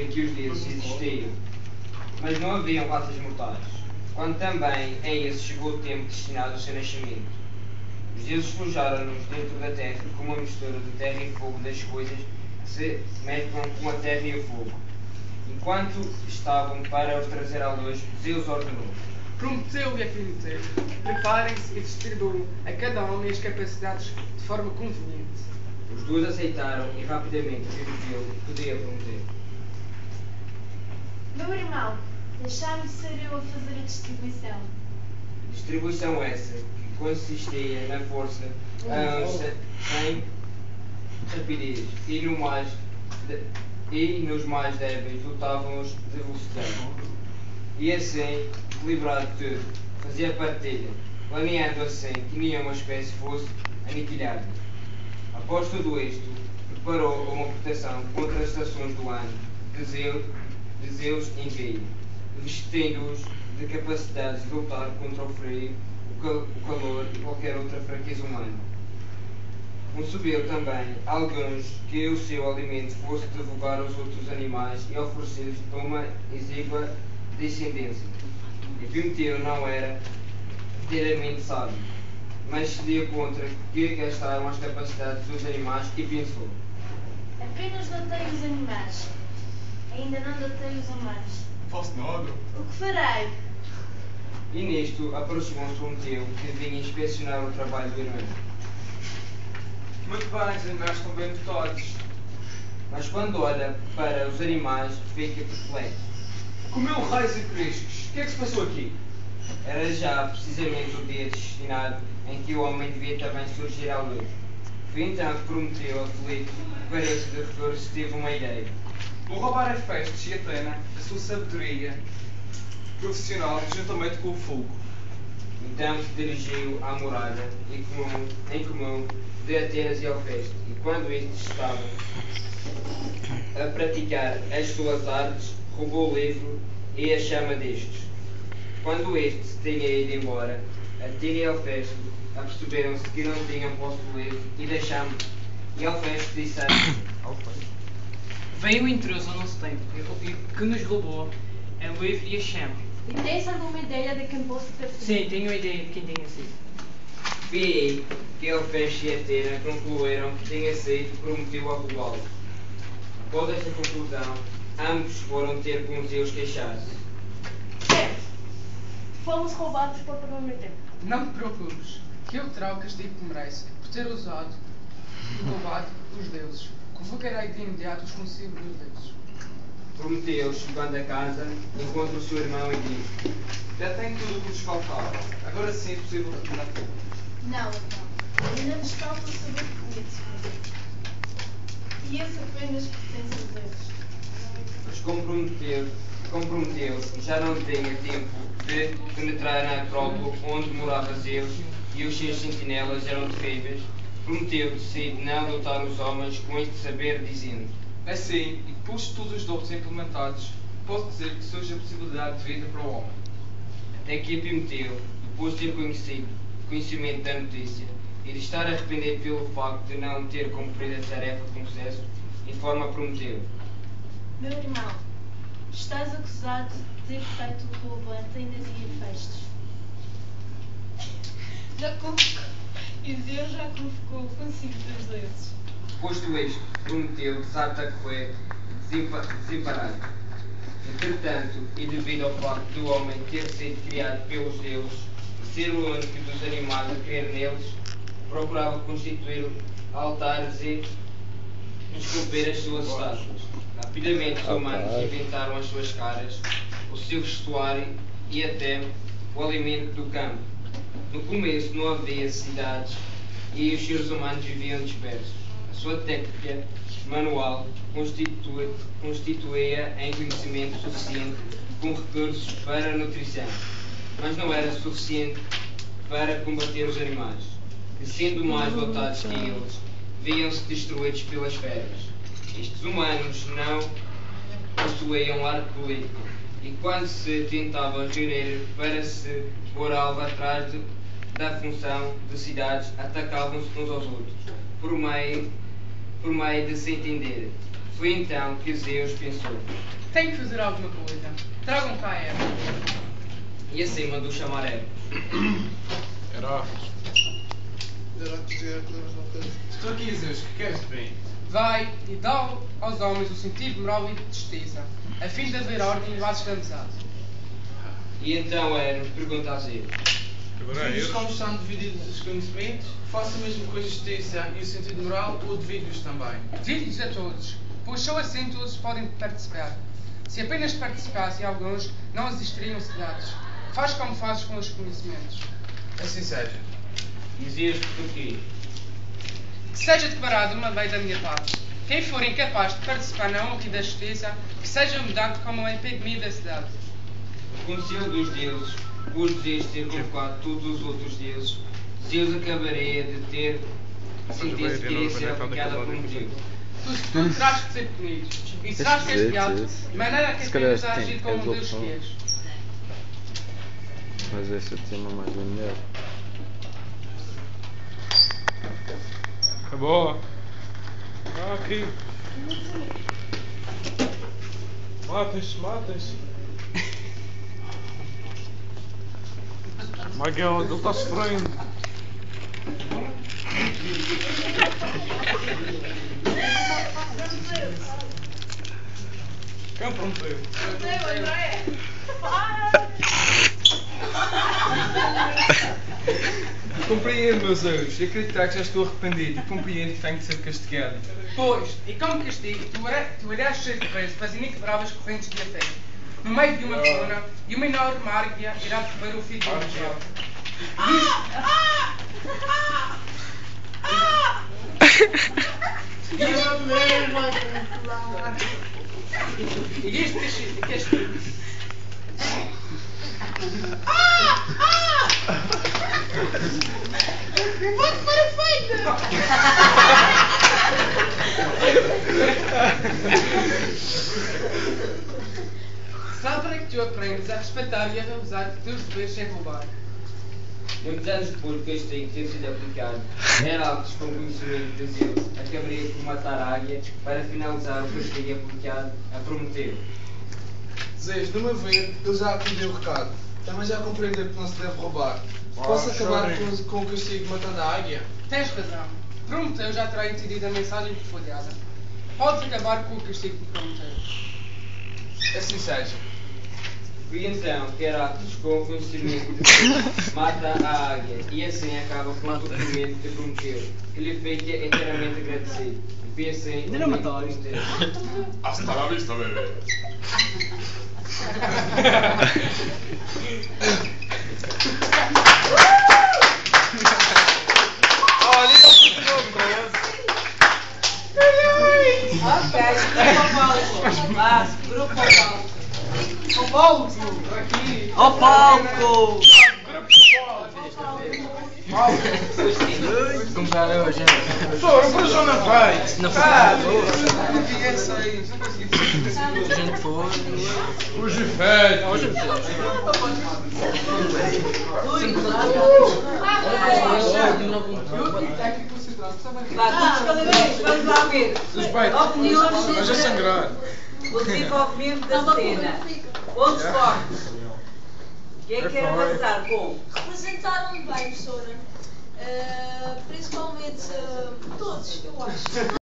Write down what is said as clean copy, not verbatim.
em que os deuses existiam, mas não haviam raças mortais, quando também a esse chegou o tempo destinado ao seu nascimento. Os deuses forjaram-nos dentro da terra como uma mistura de terra e fogo das coisas que se mesclam com a terra e o fogo. Enquanto estavam para os trazer à luz, Zeus ordenou: Prometeu-lhe a Prometeu: preparem-se e distribuam a cada homem as capacidades de forma conveniente. Os dois aceitaram e rapidamente viu que podia prometer. Meu irmão, deixai-me ser eu a fazer a distribuição. Distribuição essa que consistia na força, em rapidez e nos mais débeis dotavam-os de velocidade. E assim, equilibrado tudo, fazia partilha, planeando assim que nenhuma espécie fosse aniquilada. Após tudo isto, preparou uma proteção contra as estações do ano de Zeus envia, revestindo-os de capacidades de lutar contra o frio, o calor e qualquer outra fraqueza humana. Concebeu também alguns que o seu alimento fosse divulgar aos outros animais e oferecer-lhes uma exígua descendência. E Prometeu não era inteiramente sábio, mas se deu contra que gastaram as capacidades dos animais e pensou: Apenas dotei os animais. Ainda não dotei os humanos. Faço nada. O que farei? E nisto aproximou-se Prometeu, que vinha inspecionar o trabalho do irmão. Muito bem, os animais estão bem dotados. Mas quando olha para os animais, fica perplexo. Comeu raios e periscos. O que é que se passou aqui? Era já precisamente o dia destinado em que o homem devia também surgir à luz. Foi então que Prometeu, aflito, parece de reforço, teve uma ideia. Vou roubar as festas e Atena, a sua sabedoria profissional, juntamente com o fogo. Então se dirigiu à muralha em comum de Atenas e Alfeste, e quando estes estavam a praticar as suas artes, roubou o livro e a chama destes. Quando este se tinha ido embora, Atena e Alfeste aperceberam-se que não tinham posse do livro e da chama, e Alfeste disseram: Veio o intruso ao nosso tempo e que nos roubou o livro e a chama. E tens alguma ideia de quem possa ter sido? Sim, tenho a ideia de quem tenha sido. Foi aí que Alfeste e Atena concluíram que tinha sido Prometeu a roubá-lo. Após esta conclusão, ambos foram ter com Zeus queixar-se. Certo. Fomos roubados por Prometeu. Não te preocupes, que eu terá o castigo que merece por ter usado e roubado os deuses. Convocarei de imediato os conselhos dos deuses. Prometeu, chegando a casa, encontra o seu irmão e diz: Já tenho tudo o que nos faltava. Agora sim é possível retirar tudo. Não, não. Ainda nos falta saber político. E esse apenas pertence aos deuses. Mas comprometeu-se, já não tinha tempo de penetrar na acrópole onde morava Zeus e os seus sentinelas eram terríveis. Prometeu decide não adotar os homens com este saber, dizendo: Assim, e posto todos os dons implementados, posso dizer que surge a possibilidade de vida para o homem. Até que Prometeu, depois de ter conhecimento da notícia e de estar arrependido pelo facto de não ter cumprido a tarefa com sucesso, informa Prometeu: Meu irmão, estás acusado de ter feito o roubo a tendas e a festas. E Deus já convocou o consigo dos deuses. Posto isto, Prometeu desata a correr desemparado. Entretanto, e devido ao facto do homem ter sido criado pelos deuses e ser o único dos animais a crer neles, procurava constituir altares e esculpir as suas estátuas. Rapidamente os humanos inventaram as suas caras, o seu vestuário e até o alimento do campo. No começo não havia cidades e os seres humanos viviam dispersos. A sua técnica manual constituía em conhecimento suficiente com recursos para a nutrição, mas não era suficiente para combater os animais, que sendo mais dotados que eles, viam-se destruídos pelas feras. Estes humanos não possuíam arte política e quando se tentava reunir para se pôr alvo atrás da função de cidades, atacavam-se uns aos outros, por meio de se entender. Foi então que Zeus pensou, Tenho que fazer alguma coisa. Tragam cá Hermes. e assim mandou chamar Hermes. Heráclides. Estou aqui, Zeus, que queres de mim? Vai e dá aos homens o sentido de moral e de justiça, a fim de haver ordem e bases de amizade. E então Hermes pergunta a Zeus, Agora é Divides eu. como estão divididos os conhecimentos, faça o mesmo com a justiça e o sentido moral, ou divido-os também? Digo-lhes a todos, pois só assim todos podem participar. Se apenas participassem alguns, não existiriam cidades. Faz como fazes com os conhecimentos. Assim seja. e Zeus porquê? Que seja declarado uma lei da minha parte. Quem for incapaz de participar na honra e da justiça, que seja mudado como um epidemia da cidade. O conselho dos deuses, por Zeus ter convocado todos os outros deuses, Zeus acabaria de ter a sentença que iria ser aplicada por um deus. Tu terás de ser punido, e serás castigado, de maneira que aprendas a agir como um Deus que és. Mas esse é o tema mais melhor. É boa. Ah, aqui. Matem-se, matem-se. Miguel, ele está sofrendo. Quem prometeu? André! Compreendo, meus Zeus, e acreditar que já estou arrependido e compreendo que tenho de ser castigado. Pois, e como castigo, tu irás ser preso pelas inquebráveis correntes de fé. No meio de uma coluna, e uma enorme águia irá beber o filho de um jovem. E este castigo. Pode para feita! Será para que tu aprendas a respeitar e a realizar os teus deveres sem roubar. Muitos anos depois do castigo ter sido aplicado, Heráclides, com conhecimento de Zeus, acabaria por matar a águia para finalizar o castigo aplicado a Prometeu. Zeus, no meu ver, eu já atendi o recado. Também já compreendeu que não se deve roubar. Posso acabar com o castigo matando a águia? Tens razão. Prometeu já terá entendido a mensagem folhada. Podes acabar com o castigo de Prometeu. Assim seja. Foi então que Heráclides, com o conhecimento de Zeus, mata a águia e assim acaba com o cumprimento de Prometeu, que lhe fica inteiramente agradecido. E pensa em Prometeu. Hasta la vista, bebê. Olha, ele continuou, Ok, grupo ao palco. Ao palco! Comprar hoje, Pô, eu vou já não vai. Não foi. A gente foi. Hoje feito. Vamos lá ver. Opiniões Mas a sangrar. o desenvolvimento da cena. Pontos fortes. Quem quer avançar com? Representaram bem, professora. Principalmente todos, eu acho.